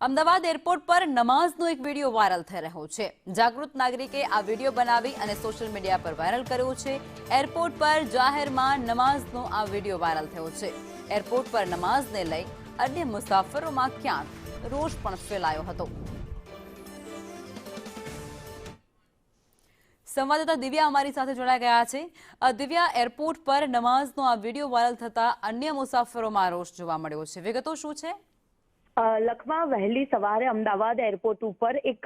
Ahmedabad airport પર નમાઝનો એક video viral થઈ રહ્યો છે। જાગૃત નાગરિકે આ વિડીયો બનાવી અને સોશિયલ મીડિયા પર વાયરલ કર્યો છે। એરપોર્ટ પર જાહેરમાં નમાઝનો આ વિડીયો વાયરલ થયો છે। એરપોર્ટ પર નમાઝને લઈ અન્ય મુસાફરોમાં ક્યાંક રોષ પણ ફેલાયો હતો। સંવાદદાતા દિવ્યા અમારી સાથે જોડાઈ ગયા છે। દિવ્યા, એરપોર્ટ પર નમાઝનો આ વિડીયો વાયરલ થતા અન્ય મુસાફરોમાં રોષ જોવા મળ્યો છે, વિગતો શું છે? લખમાં વહેલી સવારે અમદાવાદ એરપોર્ટ ઉપર એક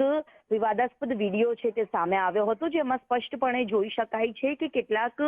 વિવાદાસ્પદ વિડીયો છે તે સામે આવ્યો હતો, જેમાં સ્પષ્ટપણે જોઈ શકાય છે કે કેટલાક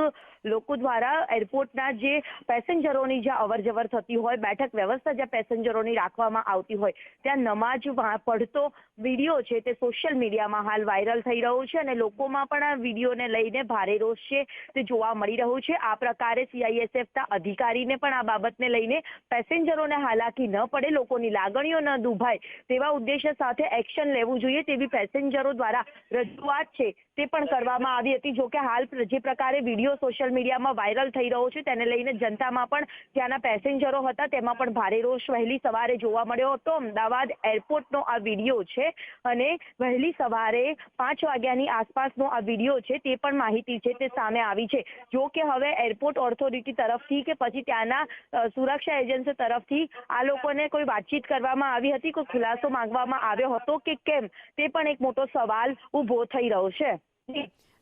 લોકો દ્વારા એરપોર્ટના જે પેસેન્જરોની જ્યાં અવરજવર થતી હોય, બેઠક વ્યવસ્થા જ્યાં પેસેન્જરોની રાખવામાં આવતી હોય, ત્યાં નમાજ પડતો વિડીયો છે તે સોશિયલ મીડિયામાં હાલ વાયરલ થઈ રહ્યો છે અને લોકોમાં પણ આ વિડીયોને લઈને ભારે રોષ છે તે જોવા મળી રહ્યો છે। આ પ્રકારે CISFના અધિકારીને પણ આ બાબતને લઈને પેસેન્જરોને હાલાકી ન પડે, લોકોની લાગણીઓ ન દુભાય તેવા ઉદ્દેશ્ય સાથે એક્શન લેવું જોઈએ તેવી પેસેન્જરો દ્વારા રજૂઆત છે તે પણ કરવામાં આવી હતી। જો કે હાલ જે પ્રકારે વિડીયો સોશિયલ મીડિયામાં વાયરલ થઈ રહ્યો છે તેને લઈને જનતામાં પણ ત્યાંના પેસેન્જરો હતા તેમાં પણ ભારે રોષ વહેલી સવારે જોવા મળ્યો હતો। અમદાવાદ એરપોર્ટનો આ વિડીયો છે અને વહેલી સવારે 5 વાગ્યાની આસપાસનો આ વિડીયો છે તે પણ માહિતી છે તે સામે આવી છે। જો કે હવે એરપોર્ટ ઓથોરિટી તરફથી કે પછી ત્યાંના સુરક્ષા એજન્સી તરફથી આ લોકોને કોઈ વાતચીત કરવામાં આવી હતી, કોઈ ખુલાસો માંગવામાં આવ્યો હતો કે કેમ, તે પણ એક મોટો સવાલ ઉભો થઈ રહ્યો છે।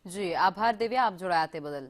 જી, આભાર દિવ્યા, આપ જોડાયા તે બદલ।